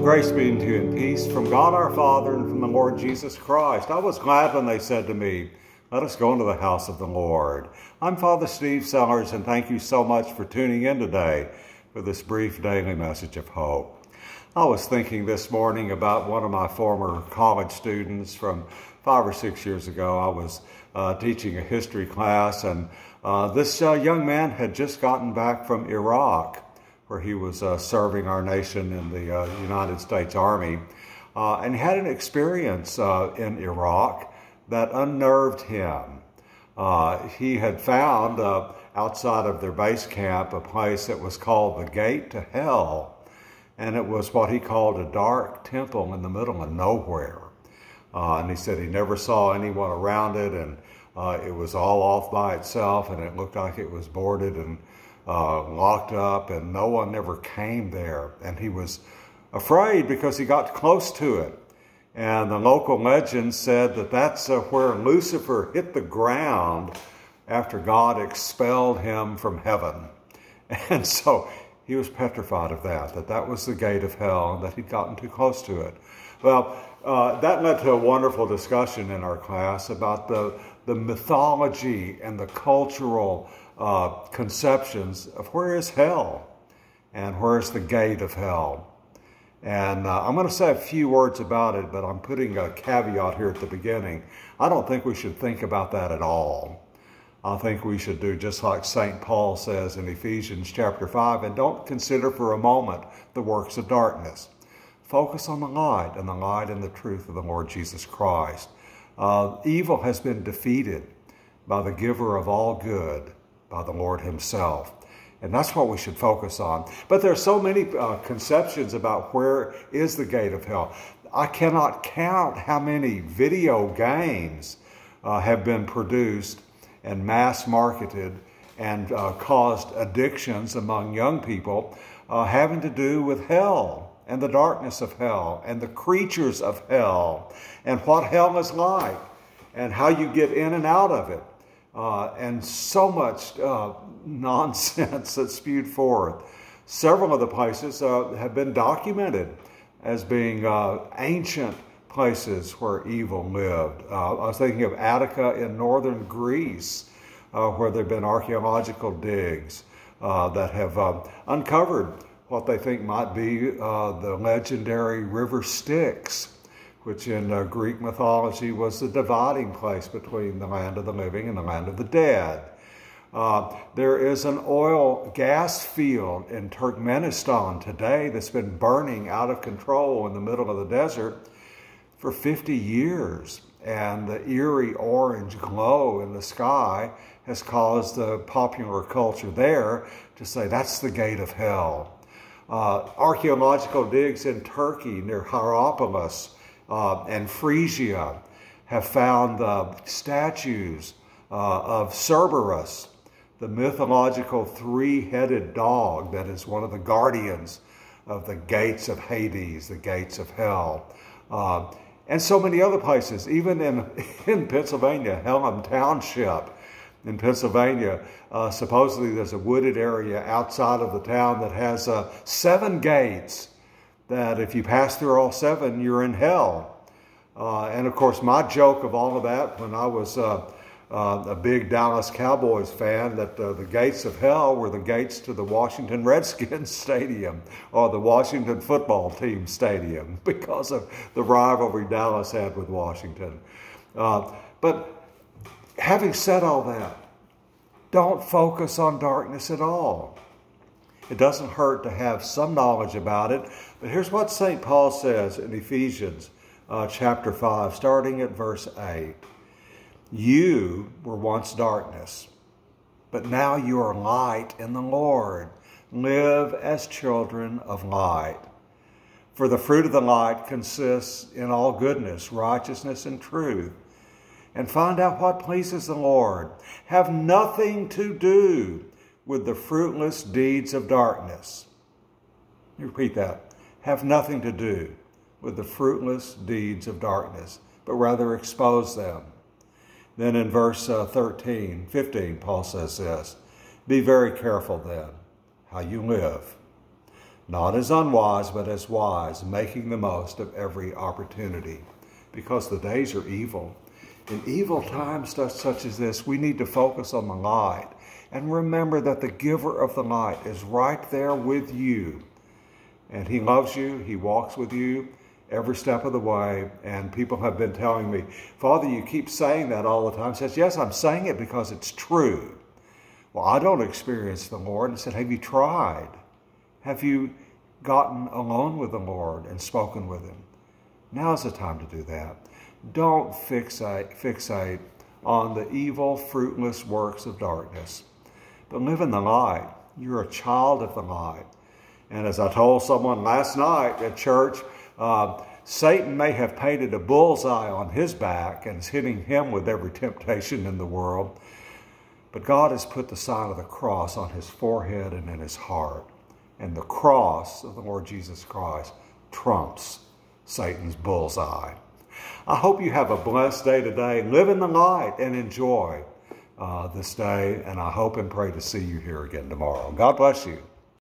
Grace be unto you and peace from God our Father and from the Lord Jesus Christ. I was glad when they said to me, "Let us go into the house of the Lord." I'm Father Steve Sellers, and thank you so much for tuning in today for this brief daily message of hope. I was thinking this morning about one of my former college students from 5 or 6 years ago. I was teaching a history class, and this young man had just gotten back from Iraq, where he was serving our nation in the United States Army, and had an experience in Iraq that unnerved him. He had found outside of their base camp a place that was called the Gate to Hell, and it was what he called a dark temple in the middle of nowhere. And he said he never saw anyone around it, and it was all off by itself, and it looked like it was boarded and locked up, and no one ever came there. And he was afraid because he got close to it. And the local legend said that that's where Lucifer hit the ground after God expelled him from heaven. And so he was petrified of that was the gate of hell, and that he'd gotten too close to it. Well, that led to a wonderful discussion in our class about the mythology and the cultural conceptions of where is hell and where is the gate of hell. And I'm going to say a few words about it, but I'm putting a caveat here at the beginning. I don't think we should think about that at all. I think we should do just like St. Paul says in Ephesians chapter 5, and don't consider for a moment the works of darkness. Focus on the light and the truth of the Lord Jesus Christ. Evil has been defeated by the giver of all good, by the Lord himself. And that's what we should focus on. But there are so many conceptions about where is the gate of hell. I cannot count how many video games have been produced and mass marketed and caused addictions among young people having to do with hell and the darkness of hell and the creatures of hell and what hell is like and how you get in and out of it. And so much nonsense that's spewed forth. Several of the places have been documented as being ancient places where evil lived. I was thinking of Attica in northern Greece, where there have been archaeological digs that have uncovered what they think might be the legendary River Styx, which in Greek mythology was the dividing place between the land of the living and the land of the dead. There is an oil gas field in Turkmenistan today that's been burning out of control in the middle of the desert for 50 years. And the eerie orange glow in the sky has caused the popular culture there to say that's the gate of hell. Archaeological digs in Turkey near Hierapolis and Phrygia have found statues of Cerberus, the mythological three-headed dog that is one of the guardians of the gates of Hades, the gates of hell. And so many other places, even in Pennsylvania, Pelham Township in Pennsylvania, supposedly there's a wooded area outside of the town that has 7 gates that if you pass through all 7, you're in hell. And of course, my joke of all of that when I was a big Dallas Cowboys fan, that the gates of hell were the gates to the Washington Redskins Stadium or the Washington football team stadium because of the rivalry Dallas had with Washington. But having said all that, don't focus on darkness at all. It doesn't hurt to have some knowledge about it. But here's what St. Paul says in Ephesians chapter 5, starting at verse 8. You were once darkness, but now you are light in the Lord. Live as children of light. For the fruit of the light consists in all goodness, righteousness, and truth. And find out what pleases the Lord. Have nothing to do with the fruitless deeds of darkness. Repeat that. Have nothing to do with the fruitless deeds of darkness, but rather expose them. Then in verse 15, Paul says this, be very careful then how you live, not as unwise, but as wise, making the most of every opportunity, because the days are evil. In evil times such as this, we need to focus on the light and remember that the giver of the light is right there with you. And he loves you, he walks with you every step of the way. And people have been telling me, Father, you keep saying that all the time. I says, yes, I'm saying it because it's true. Well, I don't experience the Lord. And I said, have you tried? Have you gotten alone with the Lord and spoken with him? Now's the time to do that. Don't fixate on the evil, fruitless works of darkness, but live in the light. You're a child of the light. And as I told someone last night at church, Satan may have painted a bullseye on his back and is hitting him with every temptation in the world, but God has put the sign of the cross on his forehead and in his heart. And the cross of the Lord Jesus Christ trumps Satan's bullseye. I hope you have a blessed day today. Live in the light and enjoy this day. And I hope and pray to see you here again tomorrow. God bless you.